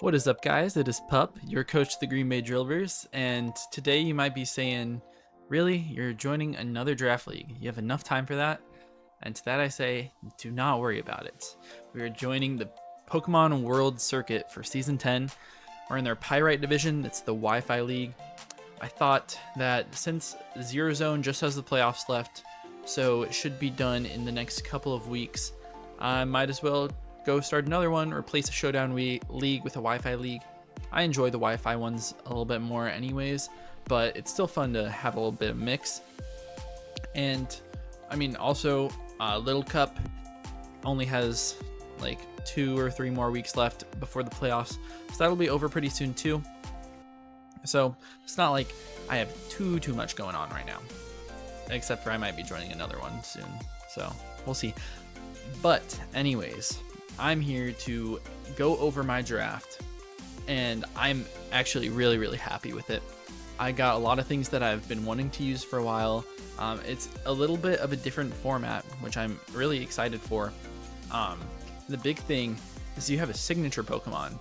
What is up, guys? It is Pup, your coach of the Green Bay Drillers, and today you might be saying, really? You're joining another draft league? You have enough time for that? And to that I say, do not worry about it. We are joining the Pokemon World Circuit for Season 10. We're in their Pyrite division. It's the Wi-Fi league. I thought that since Zero Zone just has the playoffs left, so it should be done in the next couple of weeks, I might as well go start another one, replace a Showdown league with a Wi-Fi league. I enjoy the Wi-Fi ones a little bit more anyways, but it's still fun to have a little bit of mix. And I mean, also Little Cup only has like 2 or 3 more weeks left before the playoffs, so that'll be over pretty soon too. So it's not like I have too much going on right now, except for I might be joining another one soon, so we'll see. But anyways, I'm here to go over my draft, and I'm actually really happy with it. I got a lot of things that I've been wanting to use for a while. It's a little bit of a different format, which I'm really excited for. The big thing is you have a signature Pokemon.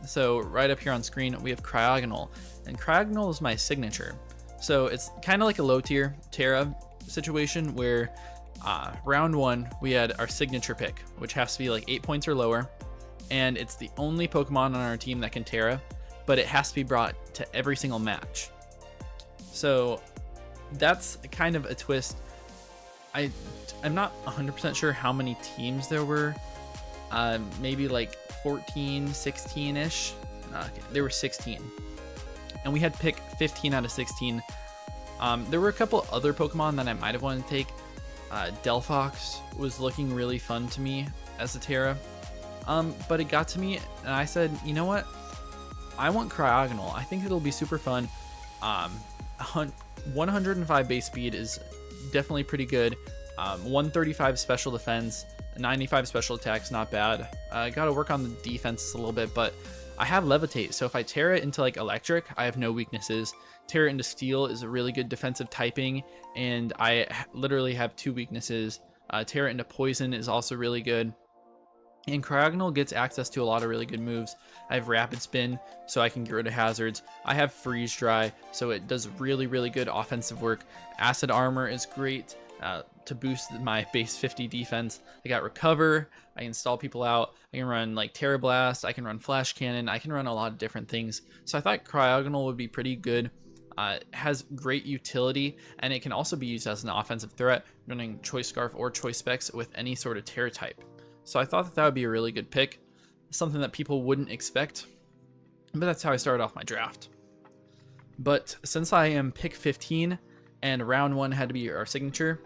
So right up here on screen, we have Cryogonal, and Cryogonal is my signature. So it's kind of like a low tier Tera situation where round 1 we had our signature pick, which has to be like 8 points or lower, and it's the only Pokemon on our team that can Tera, but it has to be brought to every single match. So that's kind of a twist. I'm not 100% sure how many teams there were, maybe like 14, 16-ish. Okay, there were 16, and we had to pick 15 out of 16. There were a couple other Pokemon that I might have wanted to take. Delphox was looking really fun to me as a Tera, but it got to me and I said, you know what, I want Cryogonal. I think it'll be super fun. 105 base speed is definitely pretty good. 135 special defense, 95 special attacks, not bad. Gotta work on the defense a little bit, but I have Levitate, so if I Tera into like Electric, I have no weaknesses. Tera into Steel is a really good defensive typing, and I literally have 2 weaknesses. Tera into Poison is also really good. And Cryogonal gets access to a lot of really good moves. I have Rapid Spin, so I can get rid of hazards. I have Freeze Dry, so it does really good offensive work. Acid Armor is great to boost my base 50 defense. I got Recover, I can stall people out, I can run like Terra Blast, I can run Flash Cannon, I can run a lot of different things. So I thought Cryogonal would be pretty good. It has great utility, and it can also be used as an offensive threat, running Choice Scarf or Choice Specs with any sort of Terra type. So I thought that would be a really good pick, something that people wouldn't expect, but that's how I started off my draft. But since I am pick 15, and round 1 had to be our signature,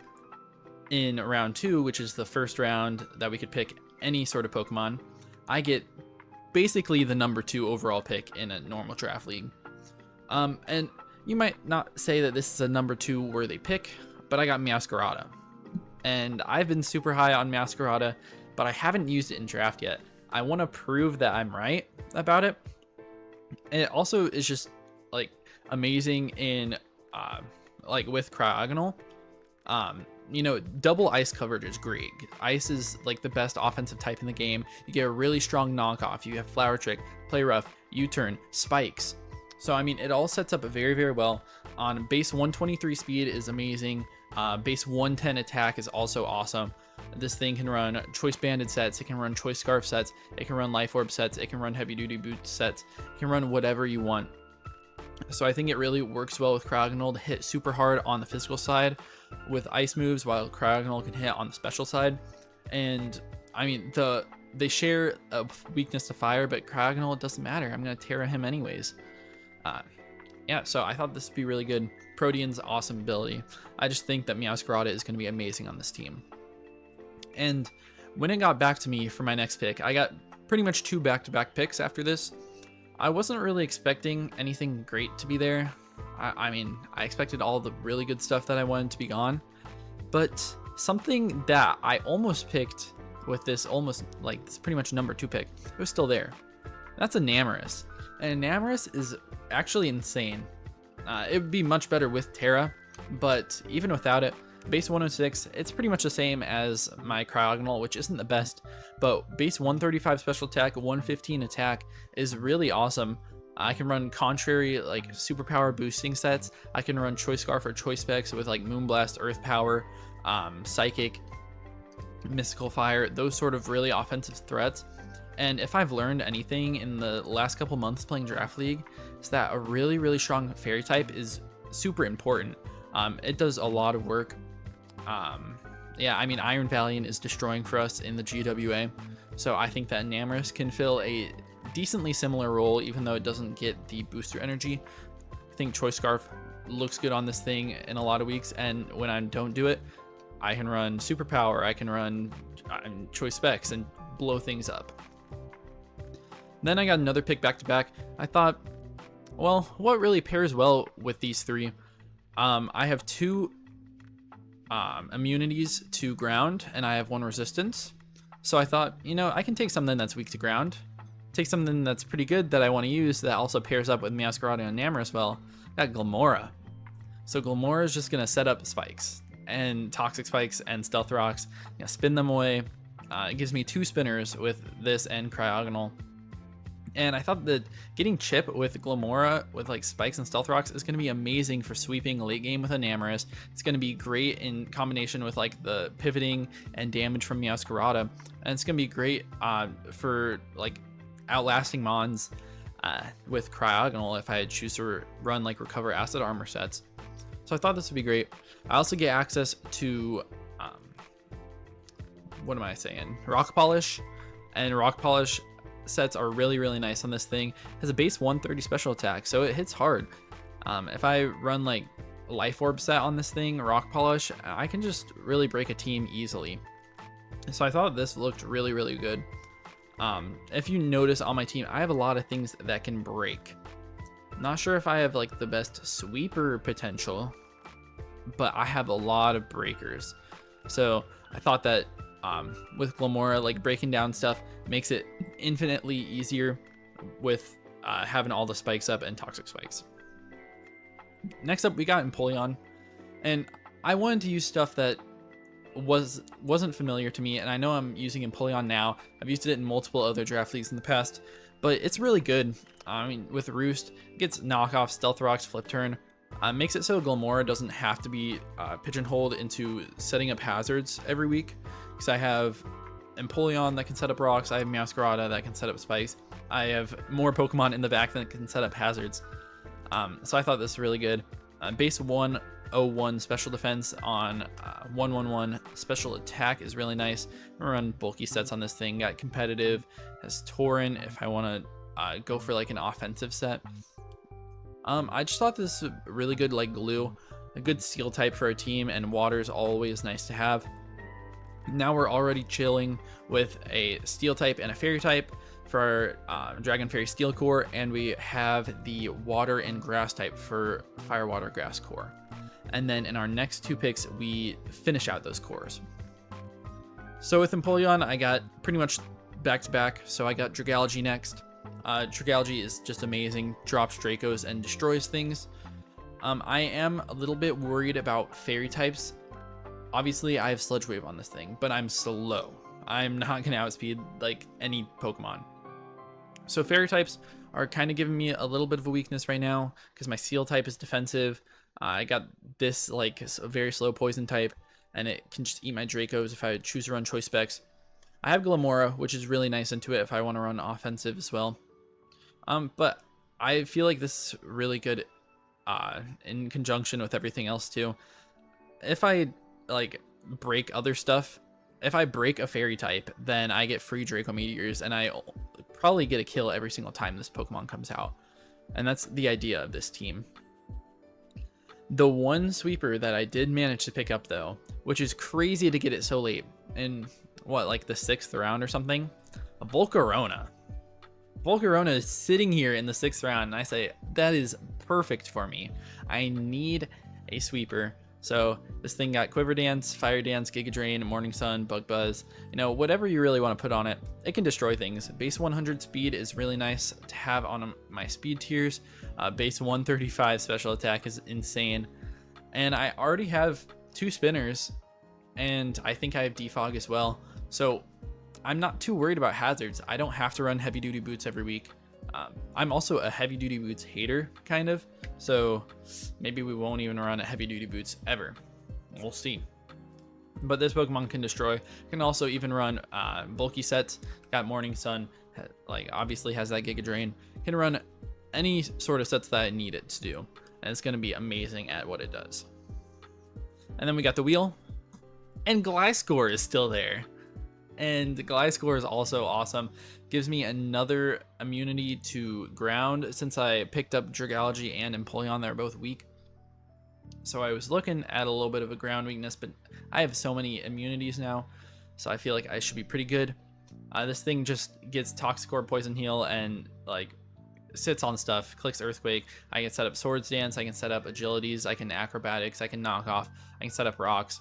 in round 2, which is the first round that we could pick any sort of Pokemon, I get basically the number 2 overall pick in a normal draft league. And you might not say that this is a number 2 worthy pick, but I got Meowscarada. And I've been super high on Meowscarada, but I haven't used it in draft yet. I want to prove that I'm right about it. And it also is just like amazing in like with Cryogonal. You know, double ice coverage is great. Ice is like the best offensive type in the game. You get a really strong knockoff. You have Flower Trick, Play Rough, U-Turn, Spikes. So I mean, it all sets up very well. On base 123 speed is amazing. Base 110 attack is also awesome. This thing can run Choice Banded sets, it can run Choice Scarf sets, it can run Life Orb sets, it can run Heavy Duty Boot sets, it can run whatever you want. So I think it really works well with Cryogonal to hit super hard on the physical side with ice moves, while Cryogonal can hit on the special side. And I mean, they share a weakness to fire, but Cryogonal, it doesn't matter. I'm going to Tera him anyways. Yeah, so I thought this would be really good. Protean's awesome ability. I just think that Meowscarada is going to be amazing on this team. And when it got back to me for my next pick, I got pretty much 2 back-to-back picks after this. I wasn't really expecting anything great to be there. I mean, I expected all the really good stuff that I wanted to be gone, but something that I almost picked with this, almost like this pretty much number 2 pick, it was still there. That's Enamorus. And Enamorus is actually insane. It would be much better with Tera, but even without it, Base 106, it's pretty much the same as my Cryogonal, which isn't the best, but base 135 special attack, 115 attack is really awesome. I can run contrary, like superpower boosting sets. I can run Choice Scarf or Choice Specs with like Moonblast, Earth Power, Psychic, Mystical Fire, those sort of really offensive threats. And if I've learned anything in the last couple months playing Draft League, is that a really, really strong fairy type is super important. It does a lot of work. Yeah, I mean, Iron Valiant is destroying for us in the GWA, so I think that Namorous can fill a decently similar role, even though it doesn't get the booster energy. I think Choice Scarf looks good on this thing in a lot of weeks, and when I don't do it, I can run Superpower, I can run Choice Specs and blow things up. Then I got another pick back to back. I thought, well, what really pairs well with these three? I have two immunities to ground, and I have one resistance. So I thought, you know, I can take something that's weak to ground, take something that's pretty good that I want to use that also pairs up with Meowscarada and Namorous well. I got Glimmora. So Glimmora is just going to set up spikes and toxic spikes and stealth rocks, you know, spin them away. It gives me 2 spinners with this and Cryogonal. And I thought that getting chip with Glimmora with like spikes and stealth rocks is going to be amazing for sweeping late game with a Namorous. It's going to be great in combination with like the pivoting and damage from Meowscarada, and it's going to be great for like outlasting Mons with Cryogonal if I choose to run like recover acid armor sets. So I thought this would be great. I also get access to what am I saying? Rock Polish, and Rock Polish sets are really, really nice on this thing. It has a base 130 special attack, so it hits hard. If I run like Life Orb set on this thing, Rock Polish, I can just really break a team easily. So I thought this looked really, really good. If you notice on my team, I have a lot of things that can break. Not sure if I have like the best sweeper potential, but I have a lot of breakers. So I thought that with Glimmora, like breaking down stuff makes it infinitely easier with having all the spikes up and toxic spikes. Next up, we got Empoleon, and I wanted to use stuff that wasn't familiar to me, and I know I'm using Empoleon now. I've used it in multiple other draft leagues in the past, but it's really good. I mean, with Roost, it gets knockoff, Stealth Rocks, Flip Turn. Makes it so Glimmora doesn't have to be pigeonholed into setting up hazards every week, because I have Empoleon that can set up rocks, I have Meowscarada that can set up spikes, I have more Pokemon in the back that can set up hazards. So I thought this was really good. Base 101 special defense on 111 special attack is really nice. I'm gonna run bulky sets on this thing. Got competitive, has Tauren if I want to go for like an offensive set. I just thought this was really good, like glue, a good steel type for a team, and water is always nice to have. Now we're already chilling with a steel type and a fairy type for our Dragon Fairy Steel Core, and we have the water and grass type for Fire Water Grass Core. And then in our next 2 picks, we finish out those cores. So with Empoleon, I got pretty much back to back. So I got Dragalge next. Dragalge is just amazing, drops Dracos and destroys things. I am a little bit worried about fairy types. Obviously, I have Sludge Wave on this thing, but I'm slow. I'm not going to outspeed like any Pokemon. So fairy types are kind of giving me a little bit of a weakness right now because my Seal type is defensive. I got this like a very slow poison type, and it can just eat my Dracos if I choose to run Choice Specs. I have Glimmora, which is really nice into it if I want to run offensive as well. But I feel like this is really good in conjunction with everything else too. If I like break other stuff, if I break a fairy type, then I get free Draco Meteors, and I probably get a kill every single time this Pokemon comes out. And that's the idea of this team. The one sweeper that I did manage to pick up though, which is crazy to get it so late, in what, like the 6th round or something, a Volcarona. Volcarona is sitting here in the 6th round, and I say, that is perfect for me. I need a sweeper. So this thing got Quiver Dance, Fire Dance, Giga Drain, Morning Sun, Bug Buzz, you know, whatever you really want to put on it. It can destroy things. Base 100 speed is really nice to have on my speed tiers. Base 135 special attack is insane. And I already have 2 spinners, and I think I have defog as well. So I'm not too worried about hazards. I don't have to run heavy duty boots every week. I'm also a heavy duty boots hater, kind of. So maybe we won't even run heavy duty boots ever. We'll see. But this Pokemon can destroy. Can also even run bulky sets. Got Morning Sun, like obviously has that Giga Drain. Can run any sort of sets that I need it to do, and it's going to be amazing at what it does. And then we got the wheel, and Gliscor is still there. And Gliscor is also awesome. Gives me another immunity to ground since I picked up Dragalge and Empoleon. They're both weak. So I was looking at a little bit of a ground weakness, but I have so many immunities now, so I feel like I should be pretty good. This thing just gets Toxic Orb, Poison Heal, and like sits on stuff, clicks Earthquake. I can set up Swords Dance, I can set up Agilities, I can Acrobatics, I can Knock Off, I can set up Rocks.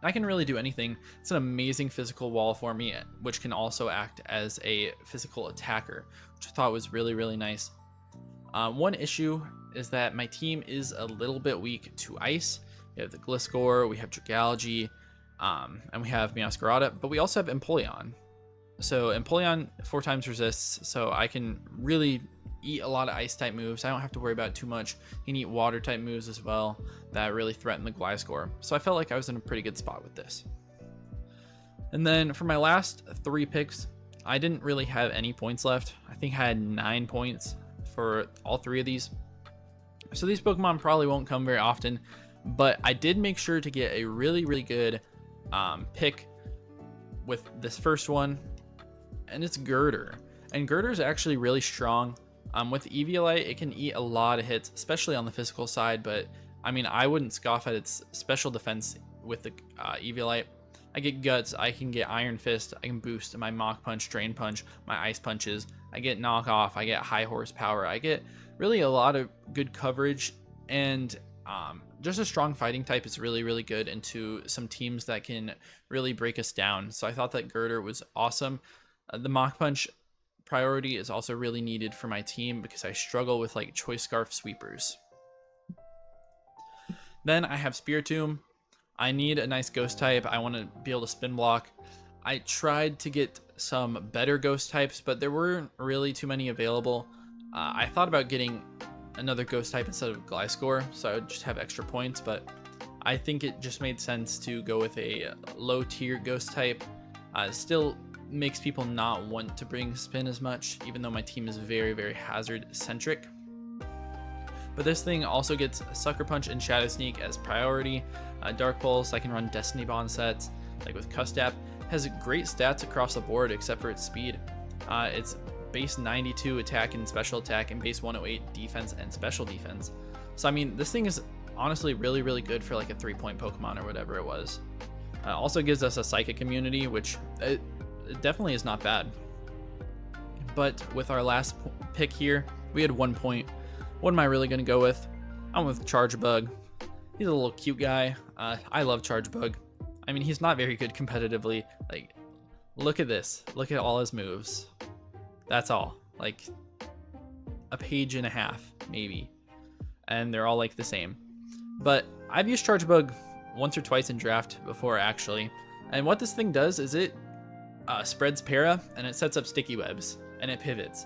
I can really do anything. It's an amazing physical wall for me, which can also act as a physical attacker, which I thought was really, really nice. One issue is that my team is a little bit weak to ice. We have the Gliscor, we have Dragalge, and we have Meowscarada, but we also have Empoleon. So Empoleon 4 times resists, so I can really eat a lot of ice type moves. I don't have to worry about it too much. You can eat water type moves as well that really threaten the Gliscor. So I felt like I was in a pretty good spot with this. And then for my last 3 picks, I didn't really have any points left. I think I had 9 points for all 3 of these. So these Pokemon probably won't come very often, but I did make sure to get a really, really good pick with this first one, and it's Girder. And Girder is actually really strong. With Eviolite, it can eat a lot of hits, especially on the physical side, but I mean, I wouldn't scoff at its special defense with the Eviolite. I get Guts, I can get Iron Fist, I can boost my Mach Punch, Drain Punch, my Ice Punches, I get Knock Off, I get High Horsepower, I get really a lot of good coverage, and just a strong fighting type is really, really good into some teams that can really break us down. So I thought that Girder was awesome. The Mach Punch priority is also really needed for my team because I struggle with like Choice Scarf sweepers. Then I have Spiritomb. I need a nice ghost type. I want to be able to spin block. I tried to get some better ghost types, but there weren't really too many available. I thought about getting another ghost type instead of Gliscor, so I would just have extra points, but I think it just made sense to go with a low tier ghost type. Still makes people not want to bring spin as much, even though my team is very, very hazard centric. But this thing also gets Sucker Punch and Shadow Sneak as priority. Dark Pulse, I can run Destiny Bond sets, like with Custap. Has great stats across the board except for its speed. It's base 92 attack and special attack, and base 108 defense and special defense. So I mean, this thing is honestly really, really good for like a 3-point Pokemon or whatever it was. Also gives us a Psychic immunity, which it definitely is not bad. But with our last pick here, we had 1 point. What am I really going to go with? I'm with Chargebug. He's a little cute guy. I love Chargebug. I mean, he's not very good competitively. Like, look at this. Look at all his moves. That's all. Like, a page and a half, maybe. And they're all like the same. But I've used Chargebug once or twice in draft before, actually. And what this thing does is it spreads para, and it sets up sticky webs, and it pivots.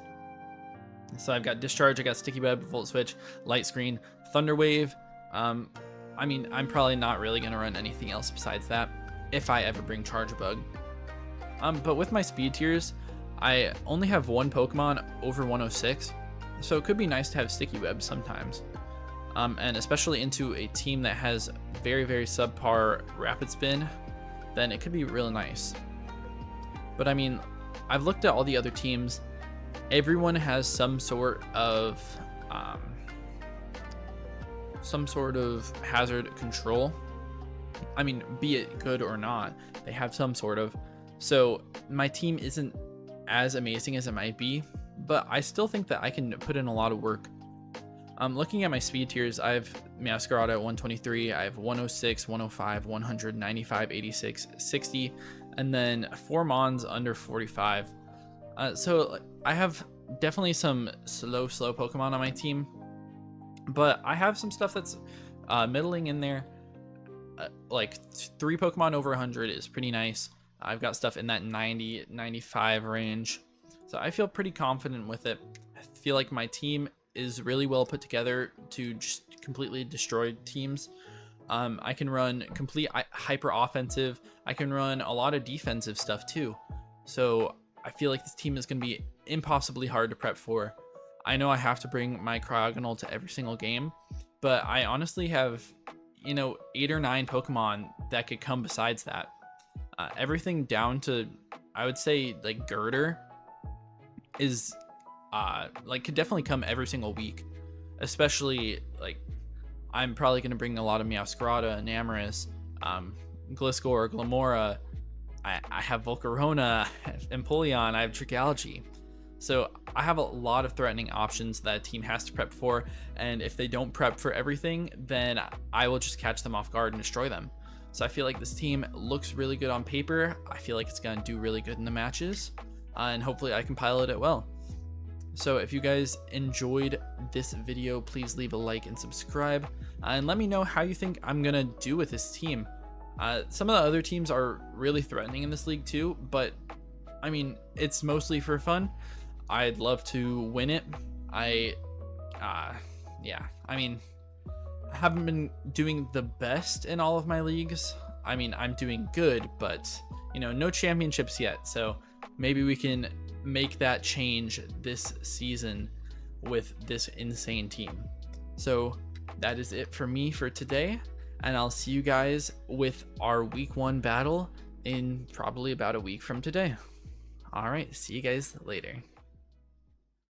So I've got Discharge, I got Sticky Web, Volt Switch, Light Screen, Thunder Wave. I mean, I'm probably not really going to run anything else besides that if I ever bring Chargebug. But with my speed tiers, I only have 1 Pokemon over 106, so it could be nice to have Sticky Web sometimes. And especially into a team that has very, very subpar Rapid Spin, then it could be really nice. But I mean, I've looked at all the other teams. Everyone has some sort of hazard control. I mean, be it good or not, they have some sort of. So my team isn't as amazing as it might be, but I still think that I can put in a lot of work. Looking at my speed tiers, I have Meowscarada at 123, I have 106, 105, 100, 95, 86, 60, and then 4 Mons under 45. So I have definitely some slow Pokemon on my team, but I have some stuff that's middling in there. like 3 Pokemon over 100 is pretty nice. I've got stuff in that 90, 95 range. So I feel pretty confident with it. I feel like my team is really well put together to just completely destroy teams. I can run complete hyper offensive. I can run a lot of defensive stuff too. So I feel like this team is going to be impossibly hard to prep for. I know I have to bring my Cryogonal to every single game, but I honestly have, you know, 8 or 9 Pokemon that could come besides that. Everything down to, I would say, like Girder is like could definitely come every single week. Especially like I'm probably going to bring a lot of Meowscarada, Enamorus, Gliscor, Glamora. I have Volcarona, Empoleon, I have Trigalgy. So I have a lot of threatening options that a team has to prep for, and if they don't prep for everything, then I will just catch them off guard and destroy them. So I feel like this team looks really good on paper. I feel like it's going to do really good in the matches, and hopefully I can pilot it well. So if you guys enjoyed this video, please leave a like and subscribe, and let me know how you think I'm going to do with this team. Some of the other teams are really threatening in this league too, but I mean, it's mostly for fun. I'd love to win it. Yeah, I mean, I haven't been doing the best in all of my leagues. I mean, I'm doing good, but you know, no championships yet. So maybe we can make that change this season with this insane team. So that is it for me for today. And I'll see you guys with our week 1 battle in probably about a week from today. All right, see you guys later.